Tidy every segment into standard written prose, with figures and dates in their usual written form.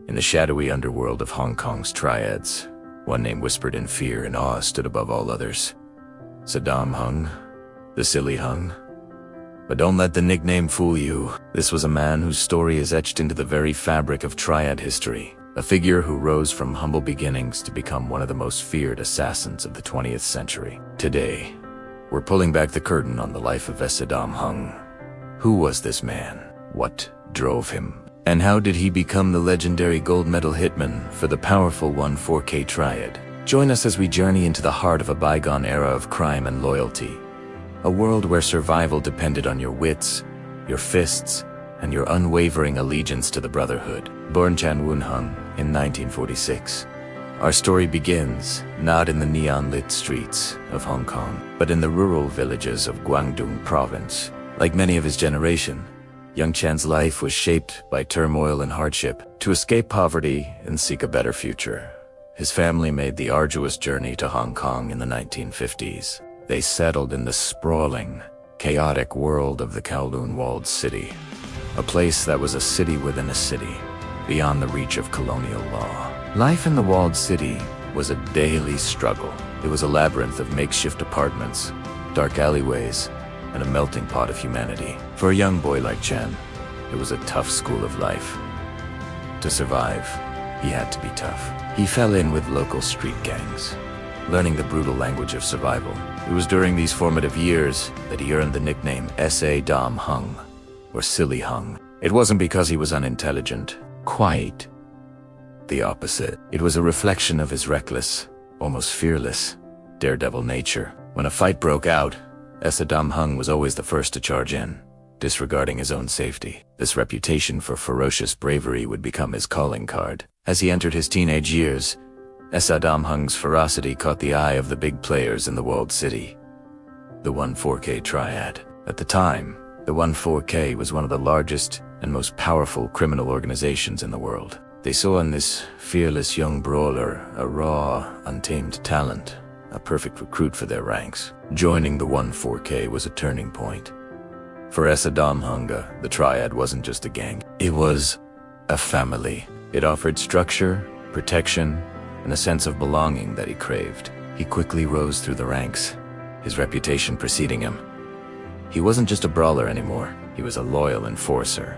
In the shadowy underworld of Hong Kong's triads, one name whispered in fear and awe stood above all others. Sa Daam Hung, the silly Hung. But don't let the nickname fool you. This was a man whose story is etched into the very fabric of triad history. A figure who rose from humble beginnings to become one of the most feared assassins of the 20th century. Today, we're pulling back the curtain on the life of Sa Daam Hung. Who was this man? What drove him? And how did he become the legendary gold medal hitman for the powerful 14K Triad? Join us as we journey into the heart of a bygone era of crime and loyalty. A world where survival depended on your wits, your fists, and your unwavering allegiance to the Brotherhood. Born Chan Woon Hung in 1946. Our story begins not in the neon-lit streets of Hong Kong, but in the rural villages of Guangdong Province. Like many of his generation, young Chan's life was shaped by turmoil and hardship. To escape poverty and seek a better future, his family made the arduous journey to Hong Kong in the 1950s. They settled in the sprawling, chaotic world of the Kowloon walled city, a place that was a city within a city, beyond the reach of colonial law. Life in the walled city was a daily struggle. It was a labyrinth of makeshift apartments, dark alleyways, and a melting pot of humanity. For a young boy like Chen, it was a tough school of life. To survive, he had to be tough. He fell in with local street gangs, learning the brutal language of survival. It was during these formative years that he earned the nickname Sa Daam Hung, or Silly Hung. It wasn't because he was unintelligent. Quite the opposite. It was a reflection of his reckless, almost fearless, daredevil nature. When a fight broke out, Sa Daam Hung was always the first to charge in, disregarding his own safety. This reputation for ferocious bravery would become his calling card. As he entered his teenage years, Sa Daam Hung's ferocity caught the eye of the big players in the walled city, the 14K Triad. At the time, the 14K was one of the largest and most powerful criminal organizations in the world. They saw in this fearless young brawler a raw, untamed talent, a perfect recruit for their ranks. Joining the 14K was a turning point. For Sa Daam Hung, the Triad wasn't just a gang. It was a family. It offered structure, protection, and a sense of belonging that he craved. He quickly rose through the ranks, his reputation preceding him. He wasn't just a brawler anymore. He was a loyal enforcer,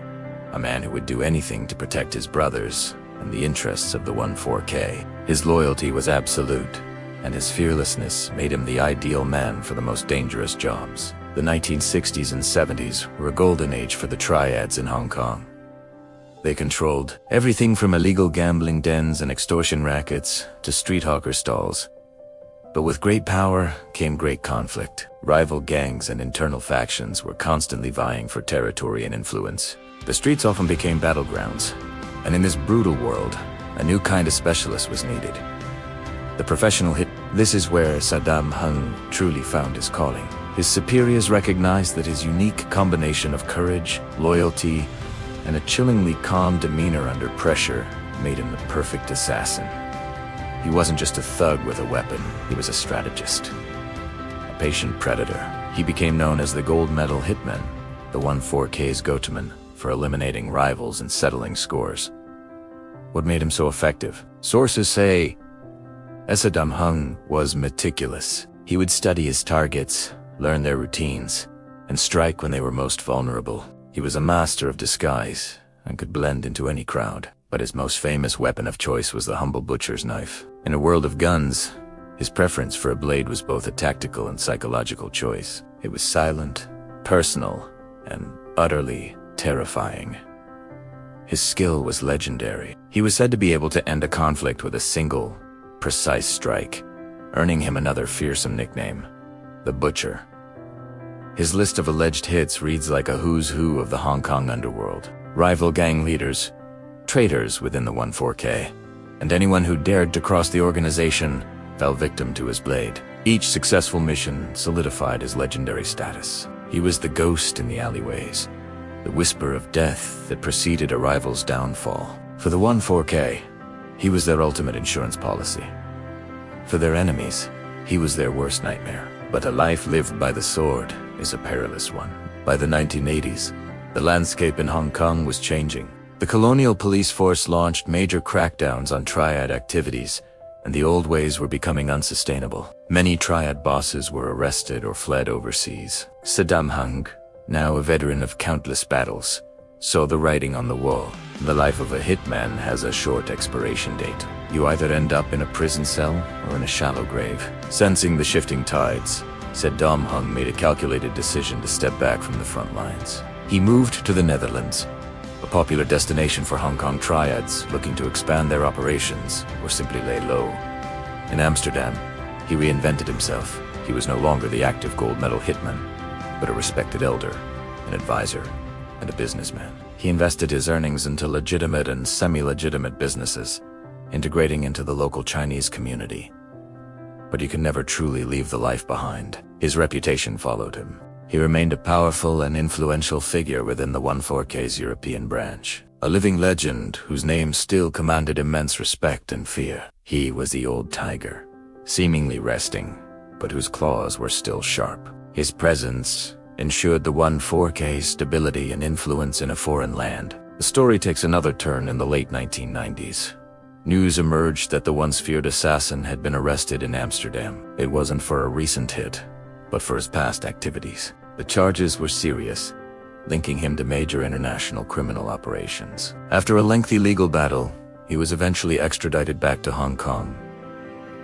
a man who would do anything to protect his brothers and the interests of the 14K. His loyalty was absolute, and his fearlessness made him the ideal man for the most dangerous jobs. The 1960s and 70s were a golden age for the triads in Hong Kong. They controlled everything from illegal gambling dens and extortion rackets to street hawker stalls. But with great power came great conflict. Rival gangs and internal factions were constantly vying for territory and influence. The streets often became battlegrounds, and in this brutal world, a new kind of specialist was needed. The professional hit. This is where Sa Daam Hung truly found his calling. His superiors recognized that his unique combination of courage, loyalty, and a chillingly calm demeanor under pressure made him the perfect assassin. He wasn't just a thug with a weapon, he was a strategist, a patient predator. He became known as the gold medal hitman, the 14K's go-to-man for eliminating rivals and settling scores. What made him so effective? Sources say Sa Daam Hung was meticulous. He would study his targets, learn their routines, and strike when they were most vulnerable. He was a master of disguise and could blend into any crowd, but his most famous weapon of choice was the humble butcher's knife. In a world of guns, his preference for a blade was both a tactical and psychological choice. It was silent, personal, and utterly terrifying. His skill was legendary. He was said to be able to end a conflict with a single, precise strike, earning him another fearsome nickname, the Butcher. His list of alleged hits reads like a who's who of the Hong Kong underworld. Rival gang leaders, traitors within the 14K, and anyone who dared to cross the organization fell victim to his blade. Each successful mission solidified his legendary status. He was the ghost in the alleyways, the whisper of death that preceded a rival's downfall. For the 14K, he was their ultimate insurance policy. For their enemies, he was their worst nightmare. But a life lived by the sword is a perilous one. By the 1980s, the landscape in Hong Kong was changing. The colonial police force launched major crackdowns on Triad activities, and the old ways were becoming unsustainable. Many Triad bosses were arrested or fled overseas. Sa Daam Hung, now a veteran of countless battles, saw the writing on the wall. The life of a hitman has a short expiration date. You either end up in a prison cell or in a shallow grave. Sensing the shifting tides, Sa Daam Hung made a calculated decision to step back from the front lines. He moved to the Netherlands, a popular destination for Hong Kong triads looking to expand their operations or simply lay low. In Amsterdam, he reinvented himself. He was no longer the active gold medal hitman, but a respected elder, an advisor, and a businessman. He invested his earnings into legitimate and semi-legitimate businesses, integrating into the local Chinese community. But you can never truly leave the life behind. His reputation followed him. He remained a powerful and influential figure within the 14K's European branch, a living legend whose name still commanded immense respect and fear. He was the old tiger, seemingly resting, but whose claws were still sharp. His presence ensured the 14K's stability and influence in a foreign land. The story takes another turn in the late 1990s. News emerged that the once feared assassin had been arrested in Amsterdam. It wasn't for a recent hit, but for his past activities. The charges were serious, linking him to major international criminal operations. After a lengthy legal battle, he was eventually extradited back to Hong Kong.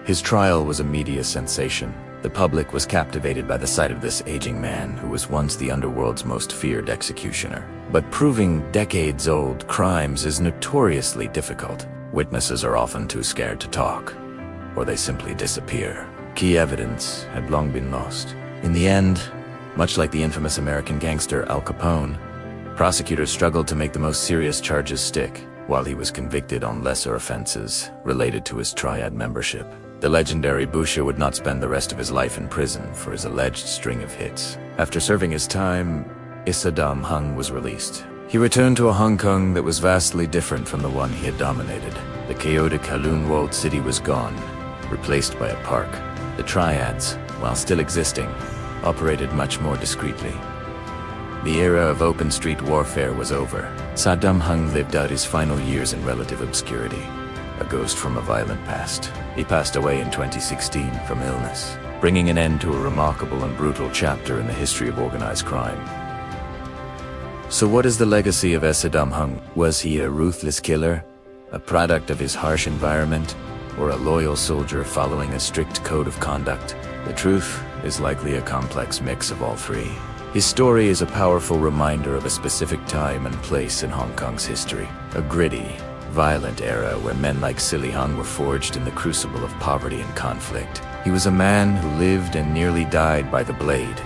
His trial was a media sensation. The public was captivated by the sight of this aging man who was once the underworld's most feared executioner. But proving decades-old crimes is notoriously difficult. Witnesses are often too scared to talk, or they simply disappear. Key evidence had long been lost. In the end, much like the infamous American gangster Al Capone, prosecutors struggled to make the most serious charges stick, while he was convicted on lesser offenses related to his triad membership. The legendary Busher would not spend the rest of his life in prison for his alleged string of hits. After serving his time, Sa Daam Hung was released. He returned to a Hong Kong that was vastly different from the one he had dominated. The chaotic Kowloon walled city was gone, replaced by a park. The triads, while still existing, operated much more discreetly. The era of open street warfare was over. Sa Daam Hung lived out his final years in relative obscurity, a ghost from a violent past. He passed away in 2016 from illness, bringing an end to a remarkable and brutal chapter in the history of organized crime. So what is the legacy of Sa Daam Hung? Was he a ruthless killer, a product of his harsh environment, or a loyal soldier following a strict code of conduct? The truth is likely a complex mix of all three. His story is a powerful reminder of a specific time and place in Hong Kong's history, a gritty, violent era where men like Silly Hung were forged in the crucible of poverty and conflict. He was a man who lived and nearly died by the blade,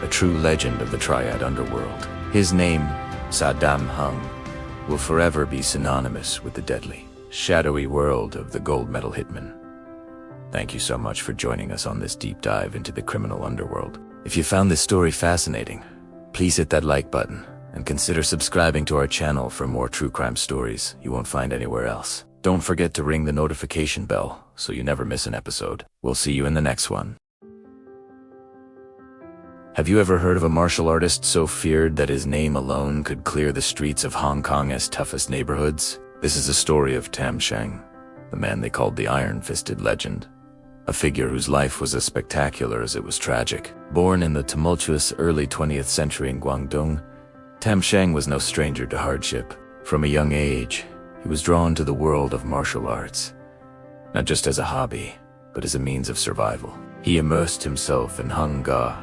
a true legend of the Triad Underworld. His name, Sa Daam Hung, will forever be synonymous with the deadly, shadowy world of the gold medal hitman. Thank you so much for joining us on this deep dive into the criminal underworld. If you found this story fascinating, please hit that like button and consider subscribing to our channel for more true crime stories you won't find anywhere else. Don't forget to ring the notification bell so you never miss an episode. We'll see you in the next one. Have you ever heard of a martial artist so feared that his name alone could clear the streets of Hong Kong's toughest neighborhoods? This is the story of Tam Sheng, the man they called the Iron-Fisted Legend. A figure whose life was as spectacular as it was tragic. Born in the tumultuous early 20th century in Guangdong, Tam Sheng was no stranger to hardship. From a young age, he was drawn to the world of martial arts, not just as a hobby, but as a means of survival. He immersed himself in Hung Ga,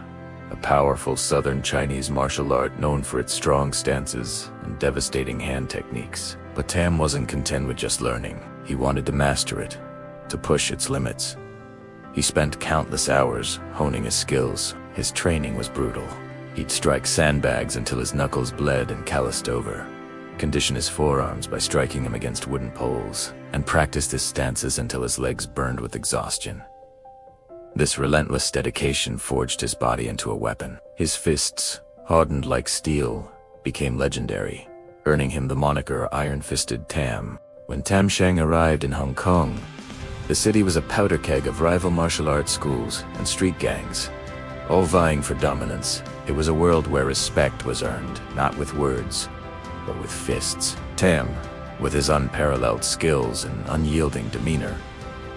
a powerful southern Chinese martial art known for its strong stances and devastating hand techniques. But Tam wasn't content with just learning. He wanted to master it, to push its limits. He spent countless hours honing his skills. His training was brutal. He'd strike sandbags until his knuckles bled and calloused over, condition his forearms by striking them against wooden poles, and practice his stances until his legs burned with exhaustion. This relentless dedication forged his body into a weapon. His fists, hardened like steel, became legendary, earning him the moniker Iron-Fisted Tam. When Tam Sheng arrived in Hong Kong, the city was a powder keg of rival martial arts schools and street gangs, all vying for dominance. It was a world where respect was earned, not with words, but with fists. Tam, with his unparalleled skills and unyielding demeanor,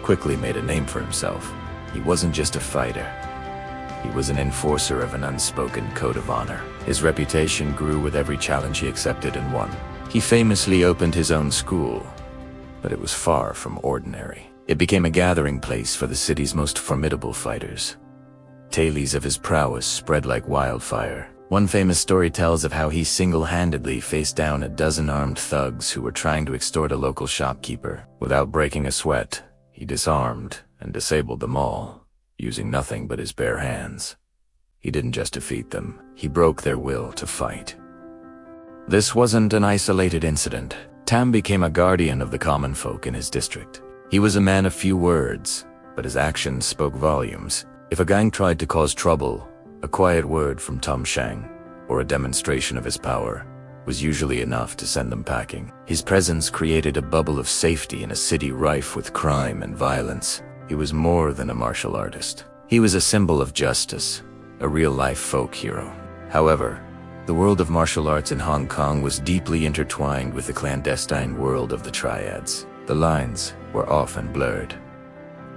quickly made a name for himself. He wasn't just a fighter. He was an enforcer of an unspoken code of honor. His reputation grew with every challenge he accepted and won. He famously opened his own school, but it was far from ordinary. It became a gathering place for the city's most formidable fighters. Tales of his prowess spread like wildfire. One famous story tells of how he single-handedly faced down a dozen armed thugs who were trying to extort a local shopkeeper. Without breaking a sweat, he disarmed and disabled them all, using nothing but his bare hands. He didn't just defeat them, he broke their will to fight. This wasn't an isolated incident. Tam became a guardian of the common folk in his district. He was a man of few words, but his actions spoke volumes. If a gang tried to cause trouble, a quiet word from Tam Shang, or a demonstration of his power, was usually enough to send them packing. His presence created a bubble of safety in a city rife with crime and violence. He was more than a martial artist. He was a symbol of justice, a real-life folk hero. However, the world of martial arts in Hong Kong was deeply intertwined with the clandestine world of the Triads. The lines were often blurred.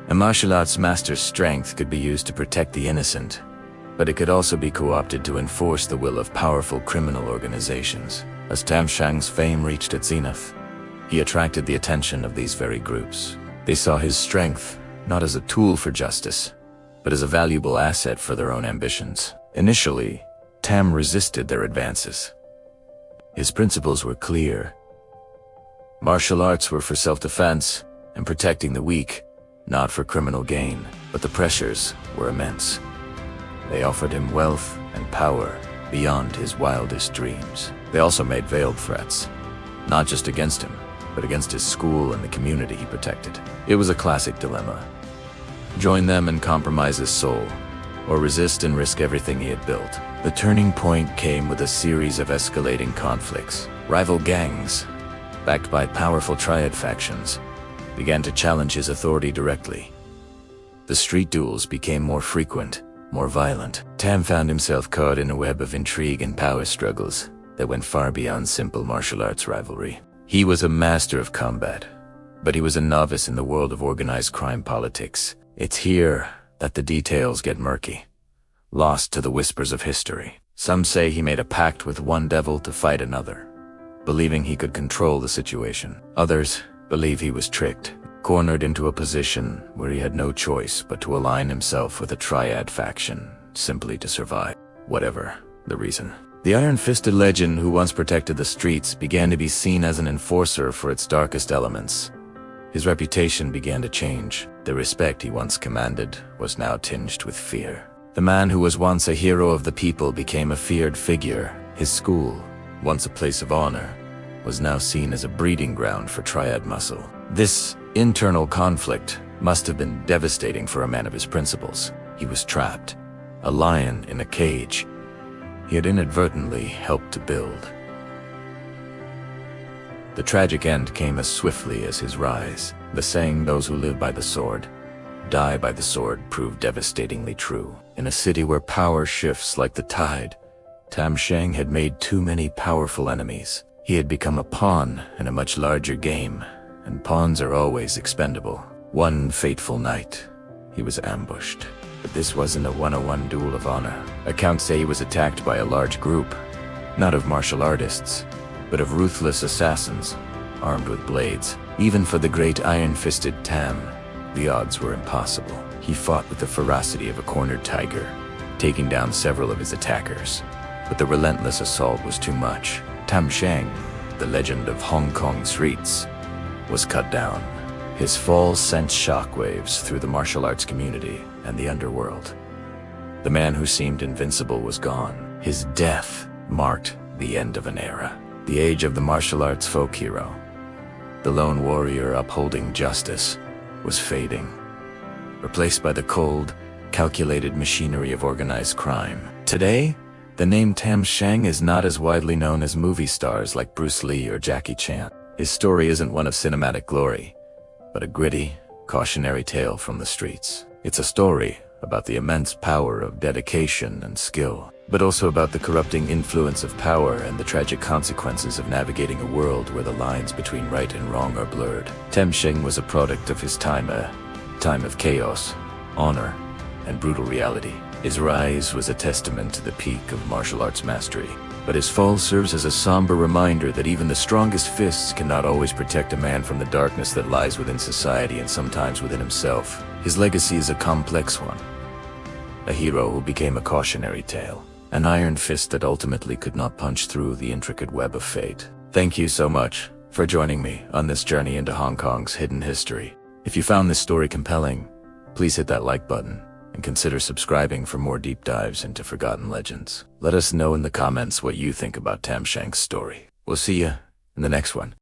A martial arts master's strength could be used to protect the innocent, but it could also be co-opted to enforce the will of powerful criminal organizations. As Tam Shang's fame reached its zenith, he attracted the attention of these very groups. They saw his strength not as a tool for justice, but as a valuable asset for their own ambitions. Initially, Tam resisted their advances. His principles were clear. Martial arts were for self-defense and protecting the weak, not for criminal gain, but the pressures were immense. They offered him wealth and power beyond his wildest dreams. They also made veiled threats, not just against him, but against his school and the community he protected. It was a classic dilemma. Join them and compromise his soul, or resist and risk everything he had built. The turning point came with a series of escalating conflicts. Rival gangs, backed by powerful Triad factions, began to challenge his authority directly. The street duels became more frequent, more violent. Tam found himself caught in a web of intrigue and power struggles that went far beyond simple martial arts rivalry. He was a master of combat, but he was a novice in the world of organized crime politics. It's here that the details get murky, lost to the whispers of history. Some say he made a pact with one devil to fight another, believing he could control the situation. Others believe he was tricked, cornered into a position where he had no choice but to align himself with a Triad faction simply to survive, whatever the reason. The iron-fisted legend who once protected the streets began to be seen as an enforcer for its darkest elements. His reputation began to change. The respect he once commanded was now tinged with fear. The man who was once a hero of the people became a feared figure. His school, once a place of honor, was now seen as a breeding ground for Triad muscle. This internal conflict must have been devastating for a man of his principles. He was trapped, a lion in a cage he had inadvertently helped to build. The tragic end came as swiftly as his rise. The saying, "Those who live by the sword die by the sword," proved devastatingly true. In a city where power shifts like the tide, Tam Shang had made too many powerful enemies. He had become a pawn in a much larger game, and pawns are always expendable. One fateful night, he was ambushed. But this wasn't a one-on-one duel of honor. Accounts say he was attacked by a large group, not of martial artists, but of ruthless assassins, armed with blades. Even for the great iron-fisted Tam, the odds were impossible. He fought with the ferocity of a cornered tiger, taking down several of his attackers. But the relentless assault was too much. Tam Shang, the legend of Hong Kong streets, was cut down. His fall sent shockwaves through the martial arts community and the underworld. The man who seemed invincible was gone. His death marked the end of an era. The age of the martial arts folk hero, the lone warrior upholding justice, was fading, replaced by the cold, calculated machinery of organized crime. Today, the name Tam Shang is not as widely known as movie stars like Bruce Lee or Jackie Chan. His story isn't one of cinematic glory, but a gritty, cautionary tale from the streets. It's a story about the immense power of dedication and skill. but also about the corrupting influence of power and the tragic consequences of navigating a world where the lines between right and wrong are blurred. Tim Chin was a product of his time, a time of chaos, honor, and brutal reality. His rise was a testament to the peak of martial arts mastery, but his fall serves as a somber reminder that even the strongest fists cannot always protect a man from the darkness that lies within society and sometimes within himself. His legacy is a complex one. A hero who became a cautionary tale. An iron fist that ultimately could not punch through the intricate web of fate. Thank you so much for joining me on this journey into Hong Kong's hidden history. If you found this story compelling, please hit that like button and consider subscribing for more deep dives into forgotten legends. Let us know in the comments what you think about Tam Chink's story. We'll see you in the next one.